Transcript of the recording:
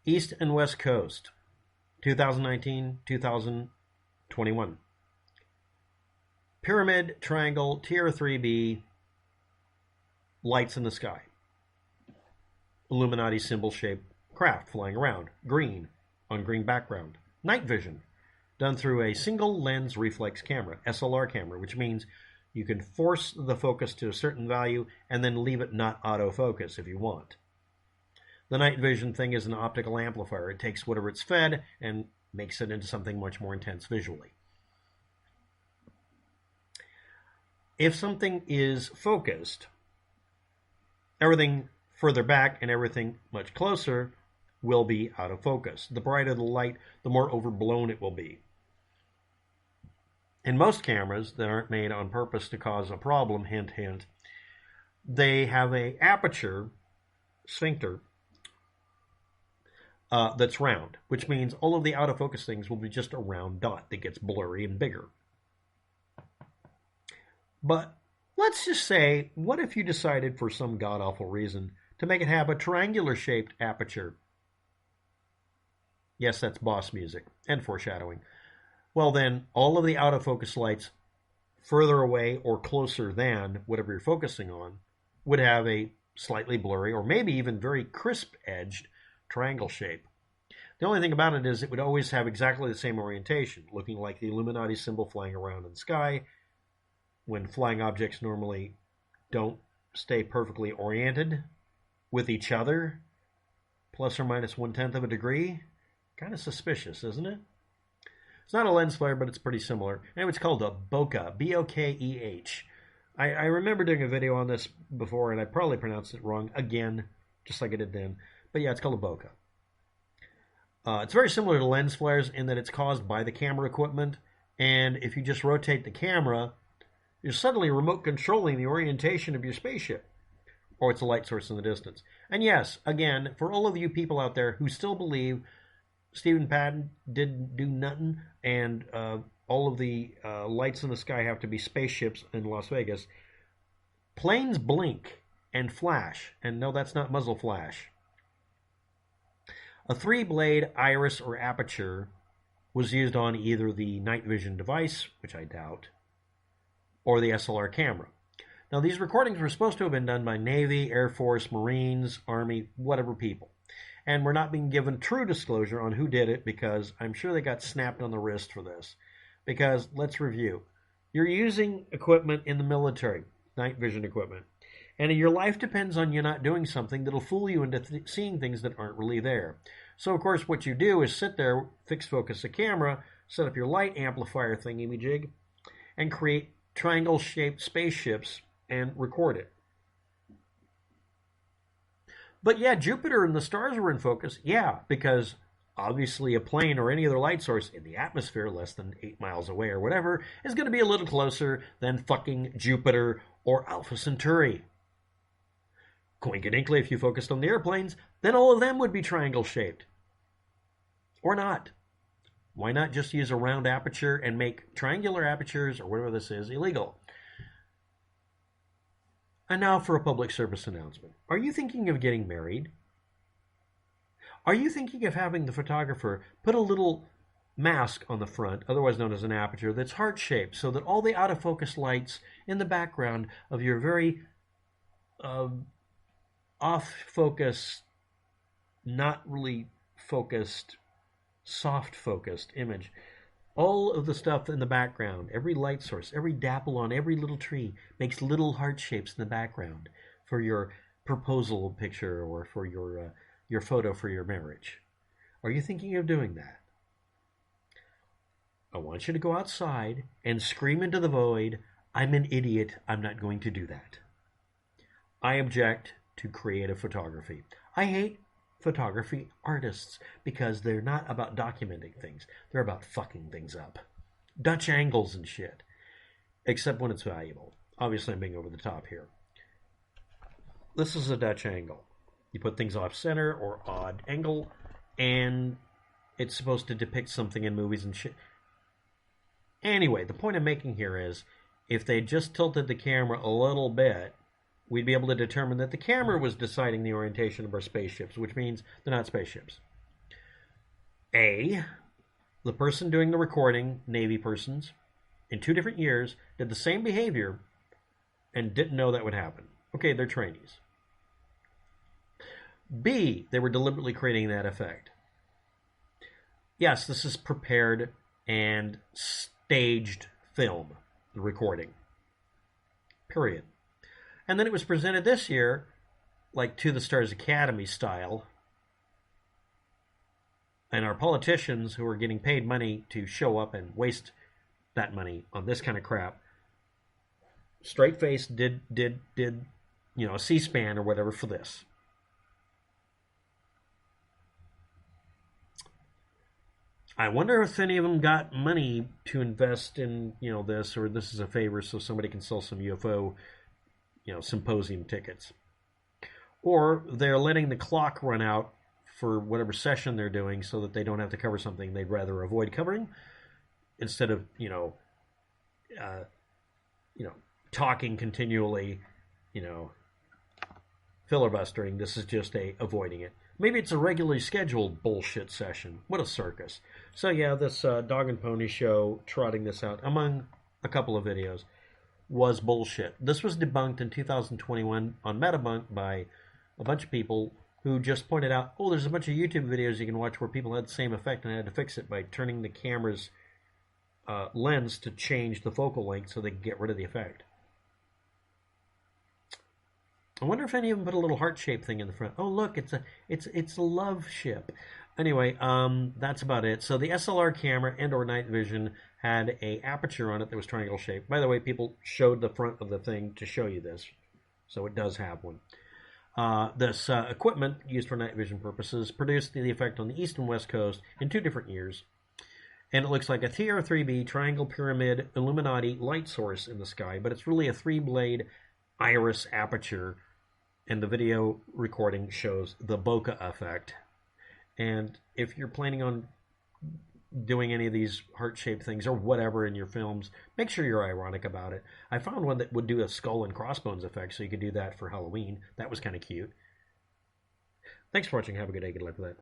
East and West Coast, 2019, 2021. Pyramid, triangle, TR3B, lights in the sky. Illuminati symbol-shaped craft flying around, green, on green background. Night vision, done through a single lens reflex camera, SLR camera, which means you can force the focus to a certain value and then leave it not autofocus if you want. The night vision thing is an optical amplifier. It takes whatever it's fed and makes it into something much more intense visually. If something is focused, everything further back and everything much closer will be out of focus. The brighter the light, the more overblown it will be. In most cameras that aren't made on purpose to cause a problem, hint, hint, they have a aperture sphincter that's round, which means all of the out of focus things will be just a round dot that gets blurry and bigger. But let's just say, what if you decided for some god-awful reason to make it have a triangular-shaped aperture? Yes, that's boss music and foreshadowing. Well then, all of the out-of-focus lights further away or closer than whatever you're focusing on would have a slightly blurry or maybe even very crisp-edged triangle shape. The only thing about it is it would always have exactly the same orientation, looking like the Illuminati symbol flying around in the sky, when flying objects normally don't stay perfectly oriented with each other, plus or minus 1/10 of a degree. Kind of suspicious, isn't it? It's not a lens flare, but it's pretty similar. And it's called a bokeh, B-O-K-E-H. I remember doing a video on this before, and I probably pronounced it wrong again, just like I did then. But yeah, it's called a bokeh. It's very similar to lens flares in that it's caused by the camera equipment, and if you just rotate the camera, you're suddenly remote controlling the orientation of your spaceship. Or it's a light source in the distance. And yes, again, for all of you people out there who still believe Stephen Patton didn't do nothing and all of the lights in the sky have to be spaceships in Las Vegas, planes blink and flash. And no, that's not muzzle flash. A 3-blade iris or aperture was used on either the night vision device, which I doubt, or the SLR camera. Now, these recordings were supposed to have been done by Navy, Air Force, Marines, Army, whatever people. And we're not being given true disclosure on who did it because I'm sure they got snapped on the wrist for this. Because, let's review. You're using equipment in the military, night vision equipment, and your life depends on you not doing something that'll fool you into seeing things that aren't really there. So, of course, what you do is sit there, fix focus the camera, set up your light amplifier thingy-majig, and create triangle-shaped spaceships and record it. But yeah, Jupiter and the stars were in focus. Yeah, because obviously a plane or any other light source in the atmosphere less than 8 miles away or whatever is going to be a little closer than fucking Jupiter or Alpha Centauri. Coincidentally, if you focused on the airplanes, then all of them would be triangle-shaped. Or not. Why not just use a round aperture and make triangular apertures, or whatever this is, illegal? And now for a public service announcement. Are you thinking of getting married? Are you thinking of having the photographer put a little mask on the front, otherwise known as an aperture, that's heart-shaped, so that all the out-of-focus lights in the background of your very off-focus, not really focused, soft-focused image, all of the stuff in the background, every light source, every dapple on every little tree makes little heart shapes in the background for your proposal picture or for your photo for your marriage? Are you thinking of doing that? I want you to go outside and scream into the void, "I'm an idiot, I'm not going to do that." I object to creative photography. I hate photography artists because they're not about documenting things. They're about fucking things up. Dutch angles and shit. Except when it's valuable. Obviously, I'm being over the top here. This is a Dutch angle. You put things off center or odd angle, and it's supposed to depict something in movies and shit. Anyway, the point I'm making here is, if they just tilted the camera a little bit, we'd be able to determine that the camera was deciding the orientation of our spaceships, which means they're not spaceships. A, the person doing the recording, Navy persons, in 2 different years, did the same behavior and didn't know that would happen. Okay, they're trainees. B, they were deliberately creating that effect. Yes, this is prepared and staged film, the recording. Period. And then it was presented this year, like To the Stars Academy style. And our politicians who are getting paid money to show up and waste that money on this kind of crap, straight face did a C-SPAN or whatever for this. I wonder if any of them got money to invest in this, or this is a favor so somebody can sell some UFO symposium tickets, or they're letting the clock run out for whatever session they're doing so that they don't have to cover something they'd rather avoid covering, instead of talking continually, filibustering. This is just avoiding it. Maybe it's a regularly scheduled bullshit session. What a circus. So yeah, this Dog and Pony Show trotting this out among a couple of videos was bullshit. This was debunked in 2021 on Metabunk by a bunch of people who just pointed out, oh, there's a bunch of YouTube videos you can watch where people had the same effect and had to fix it by turning the camera's lens to change the focal length so they could get rid of the effect. I wonder if any of them put a little heart-shaped thing in the front. Oh, look, it's a love ship. Anyway, that's about it. So the SLR camera and/or night vision had a aperture on it that was triangle shaped. By the way, people showed the front of the thing to show you this, so it does have one. This equipment used for night vision purposes produced the effect on the east and west coast in 2 different years, and it looks like a TR3B triangle pyramid illuminati light source in the sky, but it's really a 3-blade iris aperture. And the video recording shows the bokeh effect. And if you're planning on doing any of these heart-shaped things or whatever in your films, make sure you're ironic about it. I found one that would do a skull and crossbones effect, so you could do that for Halloween. That was kind of cute. Thanks for watching. Have a good day. Good luck with that.